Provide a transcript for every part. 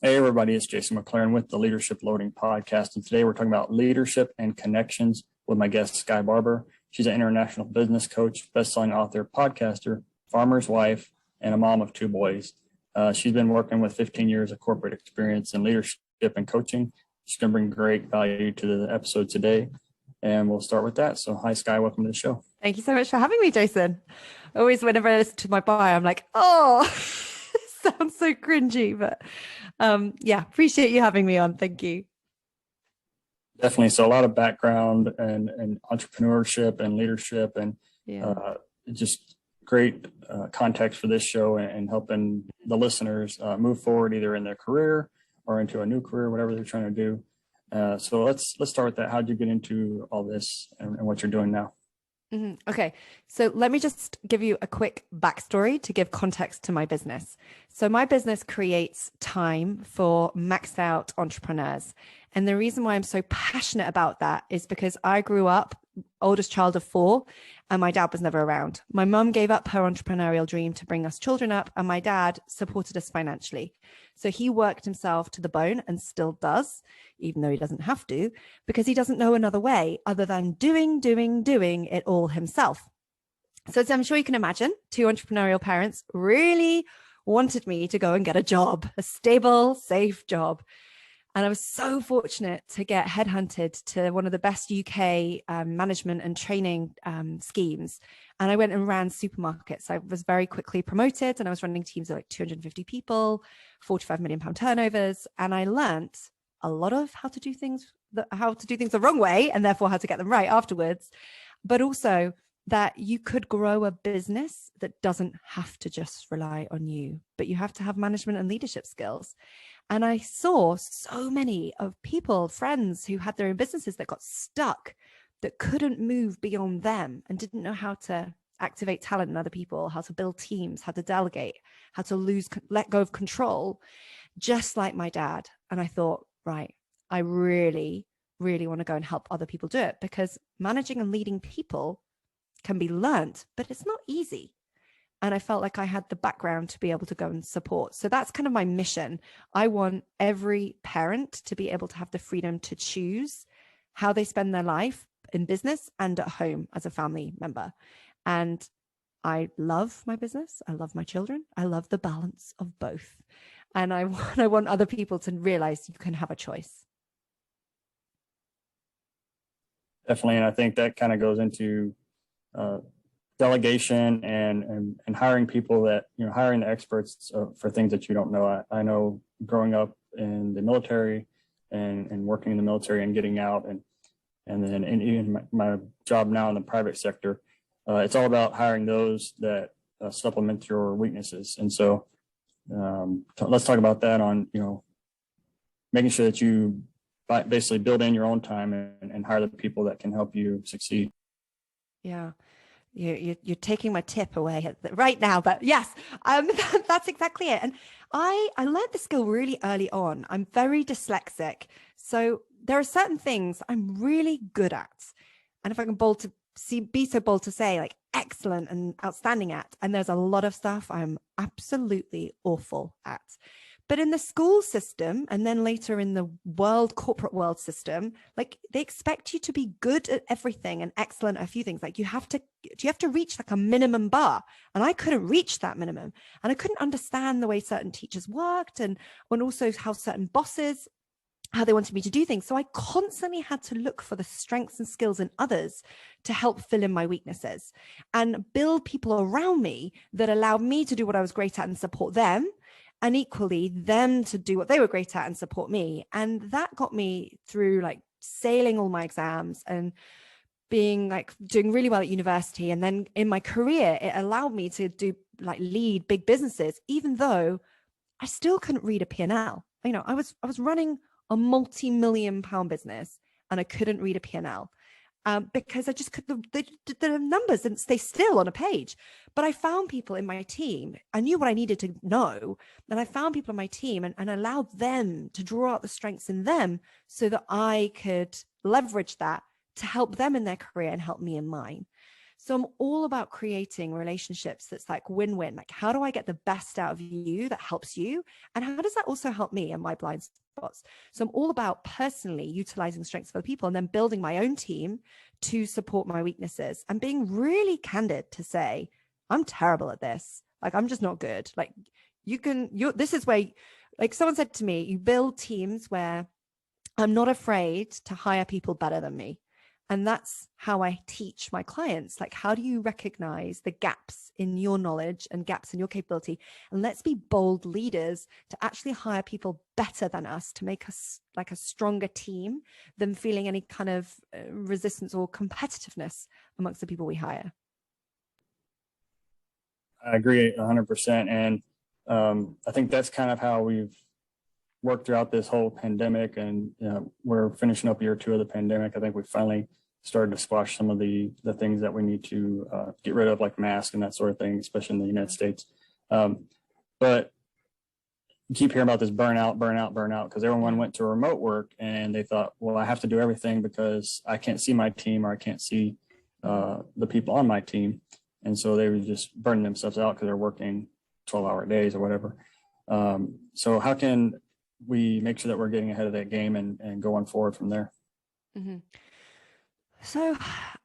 Hey, everybody, it's Jason McLaren with the Leadership Loading Podcast. And today we're talking about leadership and connections with my guest, Skye Barbour. She's an international business coach, best-selling author, podcaster, farmer's wife, and a mom of 2 boys. She's been working with 15 years of corporate experience in leadership and coaching. She's going to bring great value to the episode today. And we'll start with that. So hi, Skye. Welcome to the show. Thank you so much for having me, Jason. Always, whenever I listen to my bio, I'm like, oh, sounds so cringy. But appreciate you having me on. Thank you. Definitely. So a lot of background and entrepreneurship and leadership and just great context for this show and helping the listeners move forward either in their career or into a new career, whatever they're trying to do. So let's start with that. How did you get into all this and what you're doing now? Okay, so let me just give you a quick backstory to give context to my business. So my business creates time for maxed out entrepreneurs. And the reason why I'm so passionate about that is because I grew up oldest child of 4, and my dad was never around. My mum gave up her entrepreneurial dream to bring us children up, and my dad supported us financially. So he worked himself to the bone and still does, even though he doesn't have to, because he doesn't know another way other than doing it all himself. So as I'm sure you can imagine, 2 entrepreneurial parents really wanted me to go and get a job, a stable, safe job. And I was so fortunate to get headhunted to one of the best UK management and training schemes. And I went and ran supermarkets. I was very quickly promoted, and I was running teams of like 250 people, 45 million pound turnovers. And I learned a lot of how to do things the wrong way, and therefore how to get them right afterwards. But also that you could grow a business that doesn't have to just rely on you, but you have to have management and leadership skills. And I saw so many of people, friends who had their own businesses that got stuck, that couldn't move beyond them and didn't know how to activate talent in other people, how to build teams, how to delegate, how to let go of control, just like my dad. And I thought, right, I really, really want to go and help other people do it, because managing and leading people can be learned, but it's not easy. And I felt like I had the background to be able to go and support. So that's kind of my mission. I want every parent to be able to have the freedom to choose how they spend their life in business and at home as a family member. And I love my business. I love my children. I love the balance of both. And I want other people to realize you can have a choice. Definitely. And I think that kind of goes into delegation and hiring people that, hiring the experts for things that you don't know. I know growing up in the military and working in the military and getting out and then in my job now in the private sector, it's all about hiring those that supplement your weaknesses. And so let's talk about that on, making sure that you basically build in your own time and hire the people that can help you succeed. Yeah. You're taking my tip away right now, but yes, that's exactly it. And I learned the skill really early on. I'm very dyslexic, so there are certain things I'm really good at, and if I can be so bold to say, like excellent and outstanding at. And there's a lot of stuff I'm absolutely awful at. But in the school system, and then later in the corporate world system, like they expect you to be good at everything and excellent at a few things. Like you have to reach like a minimum bar. And I couldn't reach that minimum. And I couldn't understand the way certain teachers worked and also how certain bosses, how they wanted me to do things. So I constantly had to look for the strengths and skills in others to help fill in my weaknesses and build people around me that allowed me to do what I was great at and support them, and equally them to do what they were great at and support me. And that got me through like sailing all my exams and being like doing really well at university. And then in my career, it allowed me to lead big businesses, even though I still couldn't read a P&L. I was running a multi-million pound business and I couldn't read a P&L. Because I just could, the numbers didn't stay still on a page. But I found people in my team. I knew what I needed to know. And I found people in my team and allowed them to draw out the strengths in them so that I could leverage that to help them in their career and help me in mine. So I'm all about creating relationships that's like win-win. Like, how do I get the best out of you that helps you? And how does that also help me and my blind spots? So I'm all about personally utilizing strengths of other people and then building my own team to support my weaknesses and being really candid to say, I'm terrible at this. Like, I'm just not good. Like, this is where, like someone said to me, you build teams where I'm not afraid to hire people better than me. And that's how I teach my clients. Like, how do you recognize the gaps in your knowledge and gaps in your capability? And let's be bold leaders to actually hire people better than us to make us like a stronger team than feeling any kind of resistance or competitiveness amongst the people we hire. I agree 100%. And I think that's kind of how we've worked throughout this whole pandemic. And we're finishing up year 2 of the pandemic. I think we finally started to squash some of the things that we need to get rid of, like masks and that sort of thing, especially in the United States. But you keep hearing about this burnout, because everyone went to remote work and they thought, well, I have to do everything because I can't see my team or I can't see the people on my team. And so they were just burning themselves out because they're working 12-hour days or whatever. So how can we make sure that we're getting ahead of that game and going forward from there? Mm-hmm. So,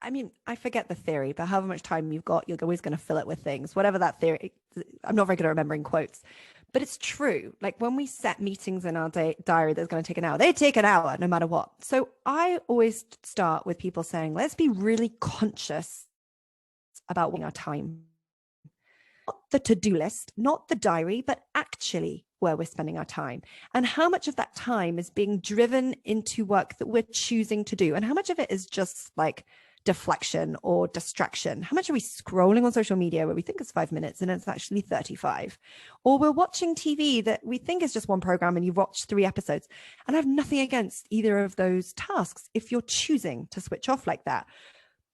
I mean, I forget the theory, but however much time you've got, you're always going to fill it with things, whatever that theory. I'm not very good at remembering quotes, but it's true. Like when we set meetings in our diary that's going to take an hour, they take an hour no matter what. So I always start with people saying, let's be really conscious about our time. Not the to-do list, not the diary, but actually where we're spending our time and how much of that time is being driven into work that we're choosing to do and how much of it is just like deflection or distraction. How much are we scrolling on social media where we think it's 5 minutes and it's actually 35? Or we're watching TV that we think is just one program and you've watched 3 episodes. And I have nothing against either of those tasks if you're choosing to switch off like that.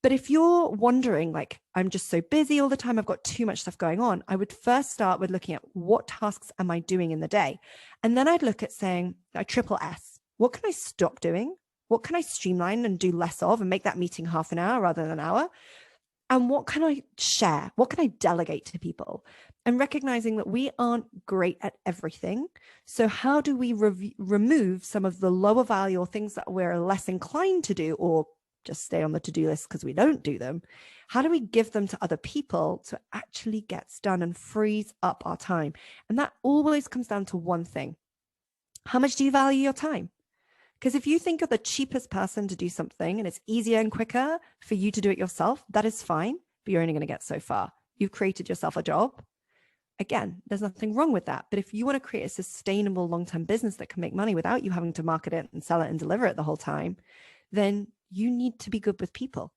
But if you're wondering, like, I'm just so busy all the time, I've got too much stuff going on, I would first start with looking at what tasks am I doing in the day? And then I'd look at saying, a triple S, what can I stop doing? What can I streamline and do less of and make that meeting half an hour rather than an hour? And what can I share? What can I delegate to people? And recognizing that we aren't great at everything. So how do we remove some of the lower value or things that we're less inclined to do or just stay on the to-do list because we don't do them? How do we give them to other people to actually get done and frees up our time? And that always comes down to one thing. How much do you value your time? Because if you think you're the cheapest person to do something and it's easier and quicker for you to do it yourself, that is fine, but you're only going to get so far. You've created yourself a job. Again, there's nothing wrong with that. But if you want to create a sustainable long-term business that can make money without you having to market it and sell it and deliver it the whole time, then you need to be good with people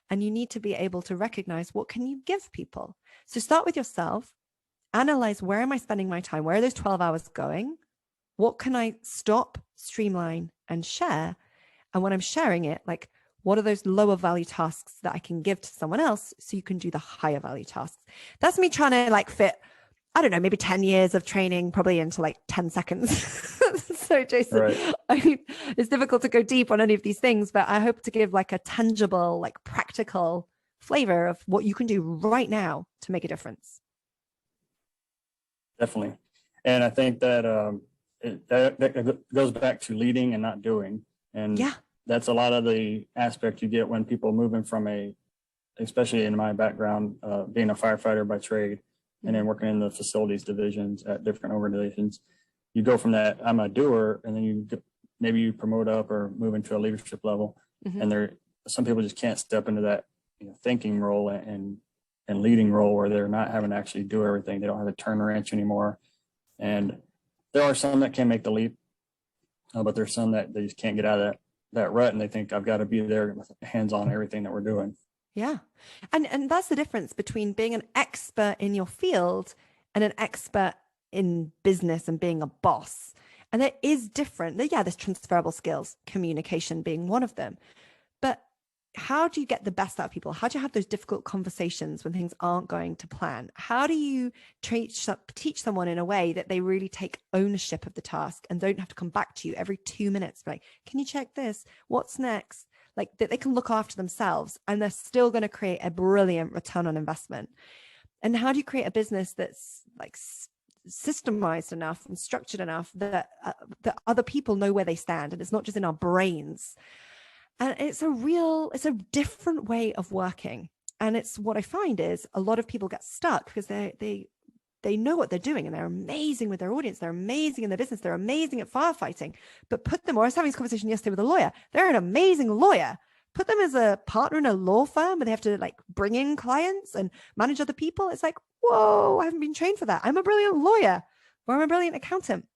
and you need to be able to recognize what can you give people. So start with yourself, analyze where am I spending my time? Where are those 12 hours going? What can I stop, streamline, and share? And when I'm sharing it, like, what are those lower value tasks that I can give to someone else so you can do the higher value tasks? That's me trying to like fit, I don't know, maybe 10 years of training probably into like 10 seconds. So Jason, Right. It's difficult to go deep on any of these things, but I hope to give like a tangible, like practical flavor of what you can do right now to make a difference. Definitely. And I think that that goes back to leading and not doing. And yeah, that's a lot of the aspect you get when people moving from especially in my background, being a firefighter by trade, and then working in the facilities divisions at different organizations. You go from that, I'm a doer, and then maybe you promote up or move into a leadership level. And some people just can't step into that thinking role and leading role where they're not having to actually do everything. They don't have to turn a wrench anymore. And there are some that can make the leap, but there's some that they just can't get out of that rut, and they think I've got to be there with hands on everything that we're doing. Yeah. And that's the difference between being an expert in your field and an expert in business and being a boss. And there is different. Yeah, there's transferable skills, communication being one of them. But how do you get the best out of people? How do you have those difficult conversations when things aren't going to plan? How do you teach someone in a way that they really take ownership of the task and don't have to come back to you every 2 minutes? Like, can you check this? What's next? like that they can look after themselves, and they're still going to create a brilliant return on investment. And how do you create a business that's like systemized enough and structured enough that that other people know where they stand, and it's not just in our brains? And it's a different way of working. And it's what I find is a lot of people get stuck because they know what they're doing, and they're amazing with their audience. They're amazing in their business. They're amazing at firefighting. But put them, or I was having this conversation yesterday with a lawyer. They're an amazing lawyer. Put them as a partner in a law firm where they have to like bring in clients and manage other people. It's like, whoa, I haven't been trained for that. I'm a brilliant lawyer, or I'm a brilliant accountant.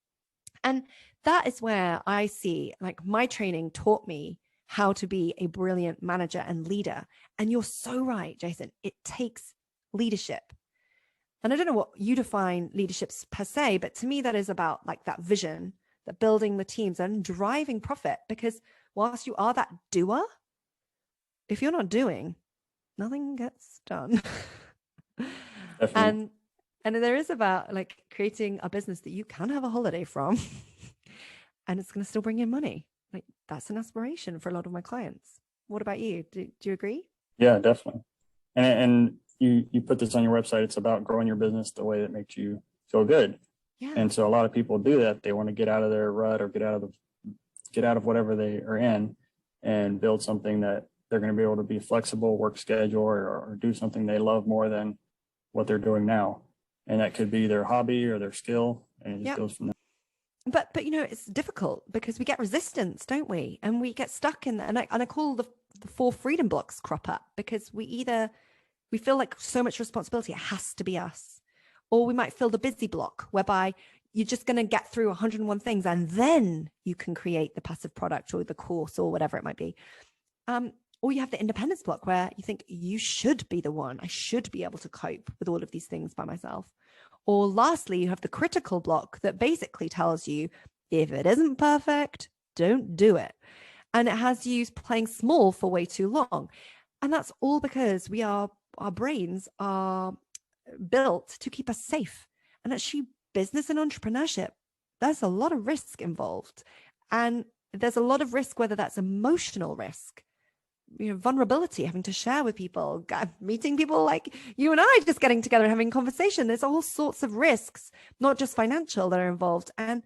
And that is where I see, like, my training taught me how to be a brilliant manager and leader. And you're so right, Jason. It takes leadership. And I don't know what you define leaderships per se, but to me, that is about like that vision, that building the teams and driving profit. Because whilst you are that doer, if you're not doing, nothing gets done. and there is about like creating a business that you can have a holiday from and it's going to still bring in money. Like, that's an aspiration for a lot of my clients. What about you? Do you agree? Yeah, definitely. And you put this on your website. It's about growing your business the way that makes you feel good. Yeah. And so a lot of people do that. They want to get out of their rut or get out of whatever they are in and build something that they're going to be able to be flexible, work schedule, or do something they love more than what they're doing now. And that could be their hobby or their skill. And it just goes from there. But you know, it's difficult because we get resistance, don't we? And we get stuck in that. And I call the 4 freedom blocks crop up because we feel like so much responsibility, it has to be us. Or we might feel the busy block, whereby you're just going to get through 101 things and then you can create the passive product or the course or whatever it might be. Or you have the independence block where you think you should be the one. I should be able to cope with all of these things by myself. Or lastly, you have the critical block that basically tells you, if it isn't perfect, don't do it. And it has you playing small for way too long. And that's all because our brains are built to keep us safe. And actually, business and entrepreneurship, there's a lot of risk involved. And there's a lot of risk, whether that's emotional risk, you know, vulnerability, having to share with people, meeting people like you and I, just getting together and having conversation. There's all sorts of risks, not just financial, that are involved. And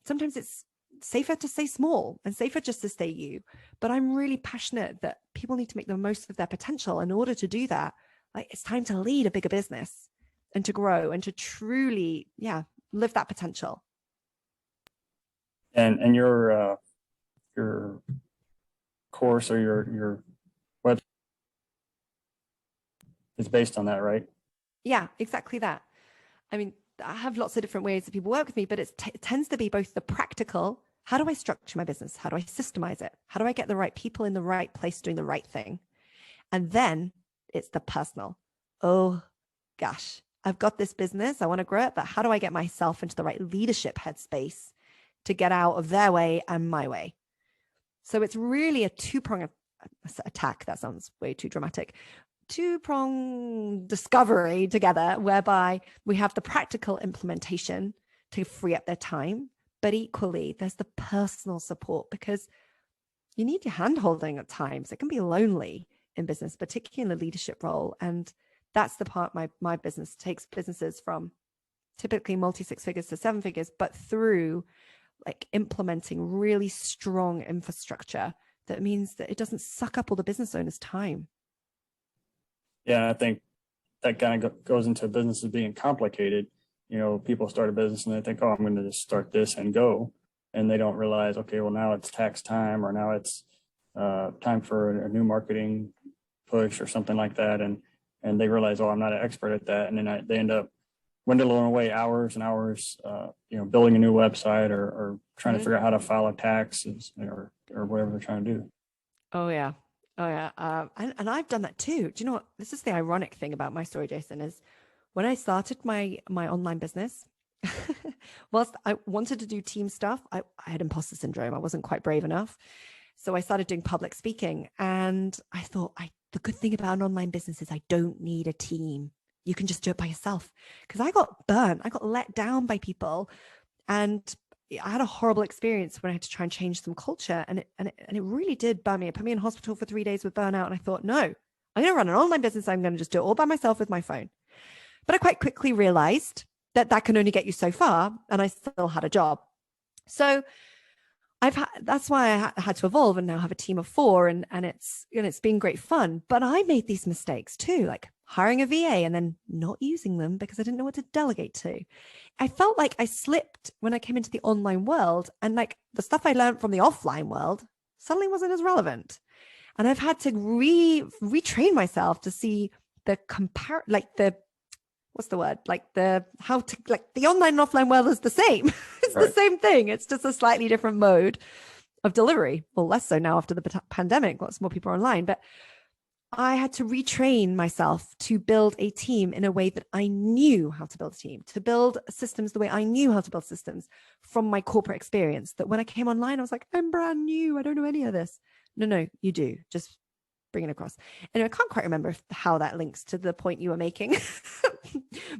sometimes it's safer to stay small and safer just to stay you. But I'm really passionate that people need to make the most of their potential. In order to do that, like, it's time to lead a bigger business and to grow and to truly, live that potential. And your course or your website is based on that, right? Yeah, exactly that. I mean, I have lots of different ways that people work with me, but it tends to be both the practical, how do I structure my business? How do I systemize it? How do I get the right people in the right place doing the right thing? And then it's the personal. Oh gosh, I've got this business, I want to grow it, but how do I get myself into the right leadership headspace to get out of their way and my way? So it's really a 2-pronged attack. That sounds way too dramatic. 2-pronged discovery together, whereby we have the practical implementation to free up their time, but equally there's the personal support, because you need your hand-holding at times. It can be lonely in business, particularly in the leadership role. And that's the part my business takes businesses from typically multi-6 figures to 7 figures, but through like implementing really strong infrastructure that means that it doesn't suck up all the business owners' time. Yeah, I think that kind of goes into businesses being complicated. You know, people start a business and they think, oh, I'm going to just start this and go. And they don't realize, okay, well, now it's tax time, or now it's time for a new marketing push or something like that. And they realize, oh, I'm not an expert at that. And then they end up dwindling away hours and hours, building a new website or trying to figure out how to file a tax or whatever they're trying to do. Oh, yeah. And I've done that too. Do you know what? This is the ironic thing about my story, Jason, is when I started my online business, whilst I wanted to do team stuff, I had imposter syndrome. I wasn't quite brave enough. So I started doing public speaking, and I thought, the good thing about an online business is I don't need a team. You can just do it by yourself. Because I got burnt. I got let down by people. And I had a horrible experience when I had to try and change some culture, and it really did burn me. It put me in hospital for 3 days with burnout, and I thought, no, I'm going to run an online business. I'm going to just do it all by myself with my phone. But I quite quickly realized that can only get you so far, and I still had a job. So that's why I had to evolve and now have a team of 4, and it's been great fun. But I made these mistakes too, like hiring a VA and then not using them because I didn't know what to delegate to. I felt like I slipped when I came into the online world, and like the stuff I learned from the offline world suddenly wasn't as relevant. And I've had to retrain myself to see the the online and offline world is the same. It's right. The same thing. It's just a slightly different mode of delivery. Well, less so now after the pandemic, lots more people are online, but I had to retrain myself to build a team in a way that I knew how to build a team, to build systems the way I knew how to build systems from my corporate experience. That when I came online, I was like, I'm brand new. I don't know any of this. No, you do. Just bring it across. And I can't quite remember how that links to the point you were making,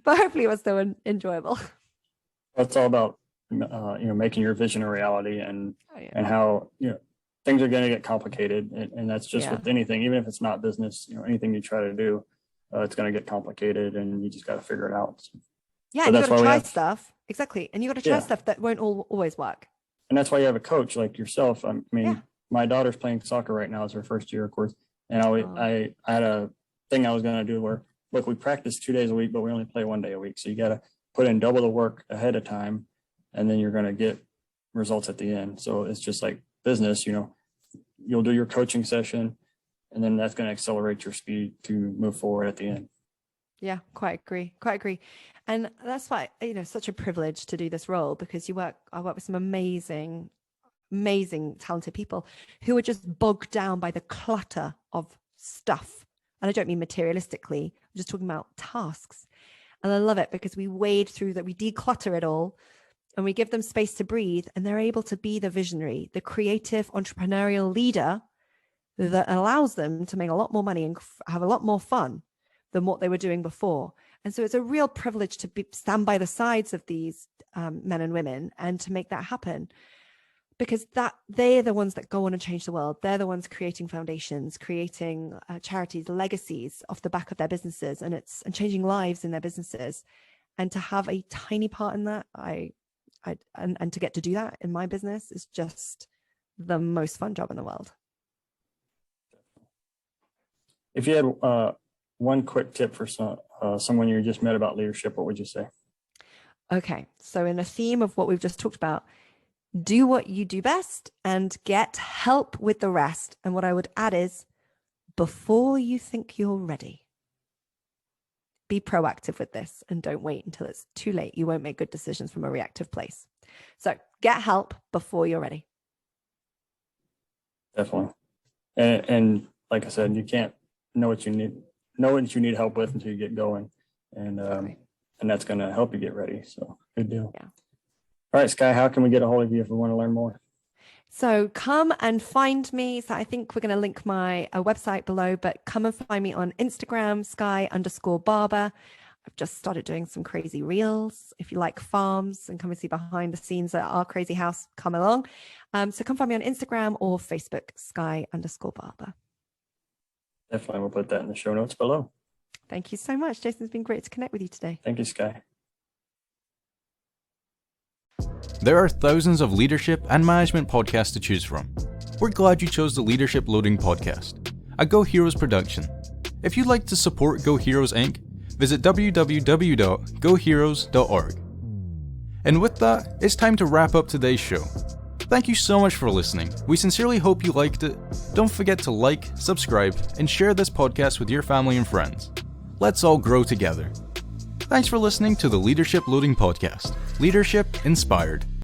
but hopefully it was still enjoyable. It's all about, making your vision a reality, and how, things are going to get complicated, and that's just with anything, even if it's not business, anything you try to do, it's going to get complicated, and you just got to figure it out. Yeah, and you got to try stuff. Exactly. And you got to try stuff that won't always work. And that's why you have a coach like yourself. I mean, my daughter's playing soccer right now. It's her first year, of course. And I had a thing I was going to do where, look, we practice 2 days a week, but we only play 1 day a week. So you got to put in double the work ahead of time, and then you're going to get results at the end. So it's just like business, you'll do your coaching session, and then that's going to accelerate your speed to move forward at the end. Yeah, quite agree. And that's why, such a privilege to do this role, because I work with some amazing, talented people who are just bogged down by the clutter of stuff. And I don't mean materialistically, I'm just talking about tasks. And I love it because we wade through that, we declutter it all, and we give them space to breathe, and they're able to be the visionary, the creative entrepreneurial leader that allows them to make a lot more money and have a lot more fun than what they were doing before. And so it's a real privilege to stand by the sides of these men and women and to make that happen, because they're the ones that go on and change the world. They're the ones creating foundations, creating charities, legacies off the back of their businesses, and changing lives in their businesses. And to have a tiny part in that, and to get to do that in my business is just the most fun job in the world. If you had one quick tip for someone you just met about leadership, what would you say? Okay, so in a theme of what we've just talked about, do what you do best and get help with the rest. And what I would add is, before you think you're ready, be proactive with this and don't wait until it's too late. You won't make good decisions from a reactive place. So get help before you're ready. Definitely. And like I said, you can't know what you need help with until you get going. And and that's going to help you get ready. So good deal. Yeah. All right, Skye, how can we get a hold of you if we want to learn more? So come and find me. So I think we're going to link my website below, but come and find me on Instagram, Skye_Barbour. I've just started doing some crazy reels. If you like farms and come and see behind the scenes at our crazy house, come along. So come find me on Instagram or Facebook, Skye_Barbour. Definitely. We'll put that in the show notes below. Thank you so much, Jason. It's been great to connect with you today. Thank you, Skye. There are thousands of leadership and management podcasts to choose from. We're glad you chose the Leadership Loading Podcast, a Go Heroes production. If you'd like to support Go Heroes Inc., visit www.goheroes.org. And with that, it's time to wrap up today's show. Thank you so much for listening. We sincerely hope you liked it. Don't forget to like, subscribe, and share this podcast with your family and friends. Let's all grow together. Thanks for listening to the Leadership Loading Podcast. Leadership inspired.